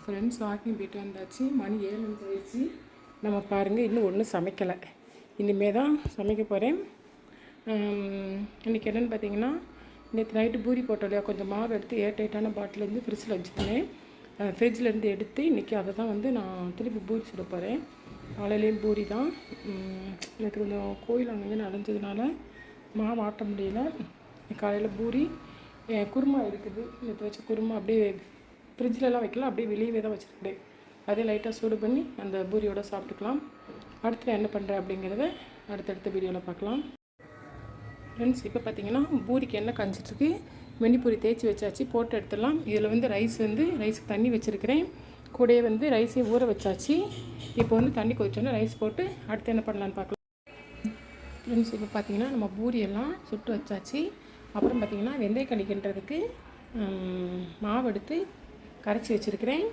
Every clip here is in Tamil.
ஃப்ரெண்ட்ஸ் வாக்கிங் போய்ட்டு வந்தாச்சு. மணி 7 ஆயிடுச்சு. நம்ம பாருங்கள், இன்னும் ஒன்றும் சமைக்கலை. இனிமேல் தான் சமைக்க போகிறேன். இன்றைக்கி என்னென்னு பார்த்தீங்கன்னா, நேற்று நைட்டு பூரி போட்டோம் இல்லையா, கொஞ்சம் மாவு எடுத்து ஏர்டைட்டான பாட்டிலேருந்து ஃப்ரிட்ஜில் வச்சுருந்தேன். ஃப்ரிட்ஜிலேருந்து எடுத்து இன்றைக்கி அதை தான் வந்து நான் திருப்பி பூரி சுட போகிறேன். காலையிலேயும் பூரி தான். நேற்று கொஞ்சம் கோயில் அங்கங்கே நடந்ததுனால மாவு ஆட்ட முடியல. காலையில் பூரி குருமா இருக்குது. நேற்று வச்ச குருமா அப்படியே ஃப்ரிட்ஜிலலாம் வைக்கலாம், அப்படியே வெளியவே தான் வச்சுருக்கேன். அதே லைட்டாக சூடு பண்ணி அந்த பூரியோடு சாப்பிட்டுக்கலாம். அடுத்து என்ன பண்ணுறேன் அப்படிங்கிறத அடுத்தடுத்த வீடியோவில் பார்க்கலாம். ஃப்ரெண்ட்ஸ், இப்போ பார்த்தீங்கன்னா பூரிக்கு எண்ணெய் காஞ்சிட்ருக்கு. வெண்ணிப்பூரி தேய்ச்சி வச்சாச்சு, போட்டு எடுத்துடலாம். இதில் வந்து ரைஸுக்கு தண்ணி வச்சுருக்கிறேன். கூடயே வந்து ரைஸையும் ஊற வச்சாச்சு. இப்போ வந்து தண்ணி கொதிச்சோன்னா ரைஸ் போட்டு அடுத்து என்ன பண்ணலான்னு பார்க்கலாம். ஃப்ரெண்ட்ஸ், இப்போ பார்த்தீங்கன்னா நம்ம பூரியெல்லாம் சுட்டு வச்சாச்சு. அப்புறம் பார்த்திங்கன்னா வெந்தய கணிக்கின்றதுக்கு மாவு எடுத்து கரைச்சி வச்சுருக்கிறேன்.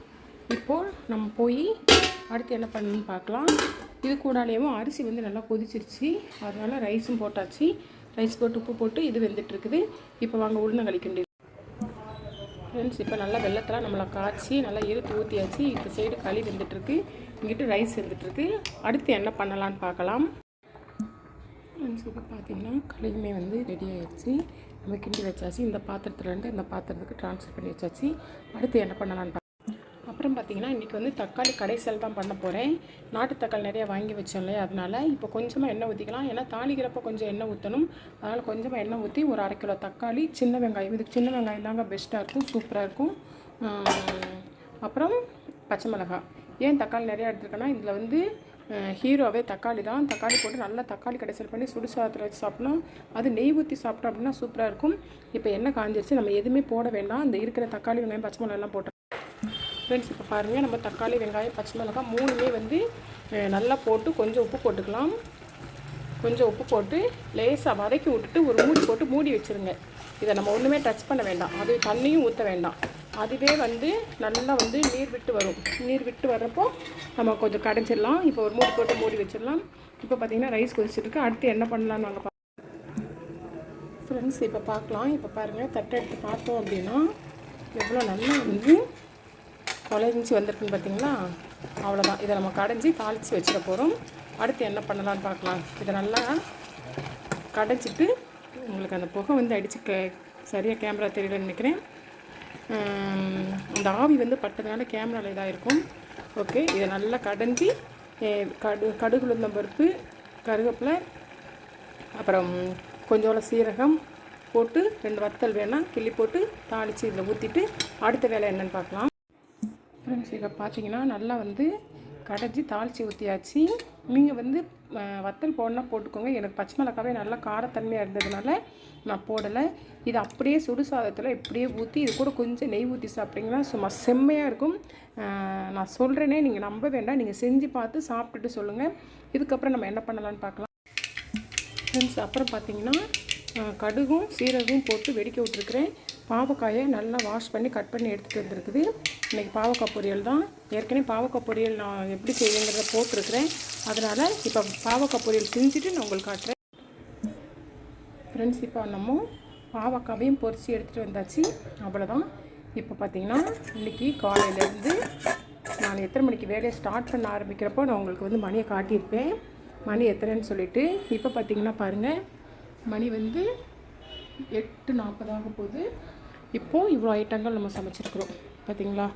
இப்போது நம்ம போய் அடுத்து என்ன பண்ணணும்னு பார்க்கலாம். இது கூடாலேயும் அரிசி வந்து நல்லா கொதிச்சிருச்சு. அதனால் ரைஸும் போட்டாச்சு. ரைஸ் போட்டு உப்பு போட்டு இது வெந்துட்டுருக்குது. இப்போ வாங்க உளுந்தங்களி கிண்டி. ஃப்ரெண்ட்ஸ், இப்போ நல்லா வெள்ளத்தெல்லாம் நம்மளை காய்ச்சி நல்லா இருத்து ஊற்றியாச்சு. இப்போ சைடு களி வெந்துட்டுருக்கு, இங்கிட்டு ரைஸ் வெந்துட்டுருக்கு. அடுத்து என்ன பண்ணலான்னு பார்க்கலாம். ஃப்ரெண்ட்ஸ், இப்போ பார்த்தீங்கன்னா களியுமே வந்து ரெடி ஆகிடுச்சு. நம்ம கிண்டி வச்சாச்சு. இந்த பாத்திரத்துலேருந்து இந்த பாத்திரத்துக்கு ட்ரான்ஸ்ஃபர் பண்ணி வச்சாச்சு. அடுத்து என்ன பண்ணலான்னு அப்புறம் பார்த்தீங்கன்னா இன்றைக்கி வந்து தக்காளி கடைசல் தான் பண்ண போகிறேன். நாட்டு தக்காளி நிறையா வாங்கி வச்சோம் இல்லையா, அதனால் இப்போ கொஞ்சமாக எண்ணெய் ஊற்றிக்கலாம். ஏன்னா தாளிக்கிறப்போ கொஞ்சம் எண்ணெய் ஊற்றணும். அதனால் கொஞ்சமாக எண்ணெய் ஊற்றி ஒரு 1/2 கிலோ தக்காளி, சின்ன வெங்காயம், இதுக்கு சின்ன வெங்காயம் தாங்க பெஸ்ட்டாக இருக்கும், சூப்பராக இருக்கும். அப்புறம் பச்சை மிளகாய். ஏன் தக்காளி நிறையா எடுத்துருக்கேன்னா, இதில் வந்து ஹீரோவே தக்காளி தான். தக்காளி போட்டு நல்லா தக்காளி கடைசல் பண்ணி சுடுசாதத்தில் வச்சு சாப்பிட்ணும். அது நெய் ஊற்றி சாப்பிட்டோம் அப்படின்னா சூப்பராக இருக்கும். இப்போ எண்ணெய் காஞ்சிருச்சு, நம்ம எதுவுமே போட வேண்டாம். இந்த இருக்கிற தக்காளி வெங்காயம் பச்சை மிளகாலாம் போட்டோம். ஃப்ரெண்ட்ஸ், இப்போ பாருங்கள், நம்ம தக்காளி வெங்காயம் பச்சை மிளகாய் 3மே வந்து நல்லா போட்டு கொஞ்சம் உப்பு போட்டுக்கலாம். கொஞ்சம் உப்பு போட்டு லேசாக வதக்கி விட்டுட்டு ஒரு மூடி போட்டு மூடி வச்சுருங்க. இதை நம்ம ஒன்றுமே டச் பண்ண வேண்டாம். அது தண்ணியும் ஊற்ற வேண்டாம். அதுவே வந்து நல்லா வந்து நீர் விட்டு வரும். நீர் விட்டு வர்றப்போ நம்ம கொஞ்சம் கடைஞ்சிடலாம். இப்போ ஒரு மூடி போட்டு மூடி வச்சிடலாம். இப்போ பார்த்திங்கன்னா ரைஸ் கொதிச்சிருக்கு. அடுத்து என்ன பண்ணலான்னு நாங்கள் ஃப்ரெண்ட்ஸ் இப்போ பார்க்கலாம். இப்போ பாருங்கள், தட்டை எடுத்து பார்த்தோம் அப்படின்னா எவ்வளோ நல்லா வந்து குழஞ்சி வந்திருக்குன்னு பார்த்தீங்களா. அவ்வளோதான். இதை நம்ம கடைஞ்சி தாளித்து வச்சிட போகிறோம். அடுத்து என்ன பண்ணலான்னு பார்க்கலாம். இதை நல்லா கடைஞ்சிட்டு உங்களுக்கு அந்த புகை வந்து அடித்து சரியாக கேமரா தெரியலன்னு நினைக்கிறேன். அந்த ஆவி வந்து பட்டதுனால கேமராவில் இதாக இருக்கும். ஓகே, இதை நல்லா கடைஞ்சி கடுகு உளுந்தம் பருப்பு, கருவேப்பிலை, அப்புறம் கொஞ்சோட சீரகம் போட்டு 2 வத்தல் வேணால் கிள்ளி போட்டு தாளித்து இதில் ஊற்றிட்டு அடுத்த வேலை என்னென்னு பார்க்கலாம். ஃப்ரெண்ட்ஸ், இதை பார்த்தீங்கன்னா நல்லா வந்து கடைஞ்சி தாளித்து ஊற்றியாச்சு. நீங்கள் வந்து வத்தல் போடனா போட்டுக்கோங்க. எனக்கு பச்சை மிளகாவே நல்லா காரத்தன்மையாக இருந்ததுனால நான் போடலை. இது அப்படியே சுடு சாதத்தில் இப்படியே ஊற்றி இது கூட கொஞ்சம் நெய் ஊற்றி சாப்பிட்டிங்கன்னா சும்மா செம்மையாக இருக்கும். நான் சொல்கிறேனே, நீங்கள் நம்ப வேண்டாம். நீங்கள் செஞ்சு பார்த்து சாப்பிட்டுட்டு சொல்லுங்கள். இதுக்கப்புறம் நம்ம என்ன பண்ணலான்னு பார்க்கலாம். ஃப்ரெண்ட்ஸ், அப்புறம் பார்த்தீங்கன்னா கடுகும் சீரகம் போட்டு வெடிக்க விட்டுருக்குறேன். பாவக்காயை நல்லா வாஷ் பண்ணி கட் பண்ணி எடுத்துகிட்டு வந்துருக்குது. இன்றைக்கி பாவக்காய் பொரியல் தான். ஏற்கனவே பாவக்காய் பொரியல் நான் எப்படி செய்வேங்கிறத போட்டிருக்கிறேன். அதனால் இப்போ பாவக்காய் பொரியல் செஞ்சுட்டு நான் உங்களுக்கு காட்டுறேன். ஃப்ரெண்ட்ஸ், இப்போ நம்ம பாவக்காவையும் பொரித்து எடுத்துகிட்டு வந்தாச்சு. அவ்வளோதான். இப்போ பார்த்திங்கன்னா இன்றைக்கி காலையிலேருந்து நான் எத்தனை மணிக்கு வேலையை ஸ்டார்ட் பண்ண ஆரம்பிக்கிறப்போ நான் உங்களுக்கு வந்து மணியை காட்டியிருப்பேன், மணி எத்தனைன்னு சொல்லிவிட்டு. இப்போ பார்த்திங்கன்னா பாருங்கள், மணி வந்து 8:40 ஆக போகுது. இப்போது இவ்வளோ ஐட்டங்கள் நம்ம சமைச்சிருக்கிறோம். பார்த்திங்களா,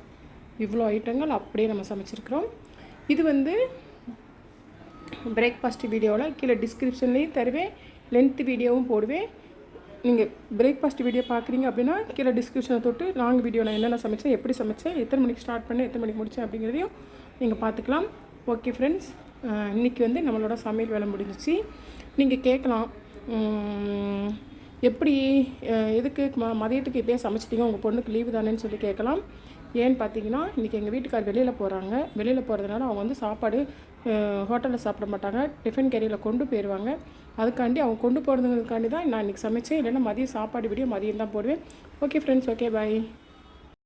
இவ்வளோ ஐட்டங்கள் அப்படியே நம்ம சமைச்சிருக்கிறோம். இது வந்து பிரேக்ஃபாஸ்ட் வீடியோவில் கீழே டிஸ்கிரிப்ஷன்லேயும் தருவேன், லென்த்து வீடியோவும் போடுவேன். நீங்கள் பிரேக்ஃபாஸ்ட் வீடியோ பார்க்குறீங்க அப்படின்னா கீழே டிஸ்கிரிப்ஷனை தொட்டு லாங் வீடியோ நான் என்னென்ன சமைச்சேன், எப்படி சமைச்சேன், எத்தனை மணிக்கு ஸ்டார்ட் பண்ணேன், எத்தனை மணிக்கு முடித்தேன் அப்படிங்கிறதையும் நீங்கள் பார்த்துக்கலாம். ஓகே ஃப்ரெண்ட்ஸ், இன்றைக்கி வந்து நம்மளோட சமையல் வேலை முடிஞ்சிச்சு. நீங்கள் கேட்கலாம், எப்படி எதுக்கு மதியத்துக்கு இப்போயே சமைச்சிட்டிங்க, உங்கள் பொண்ணுக்கு லீவு தானேன்னு சொல்லி கேட்கலாம். ஏன்னு பார்த்தீங்கன்னா இன்றைக்கி எங்கள் வீட்டுக்கார் வெளியில் போகிறாங்க. வெளியில் போகிறதுனால அவங்க வந்து சாப்பாடு ஹோட்டலில் சாப்பிட மாட்டாங்க, டிஃபன் கேரியில் கொண்டு போயிடுவாங்க. அதுக்காண்டி அவங்க கொண்டு போகிறதுக்காண்டி தான் நான் இன்றைக்கி சமைச்சேன். இல்லைன்னா மதியம் சாப்பாடு மதியம் தான் போடுவேன். Okay friends, okay bye.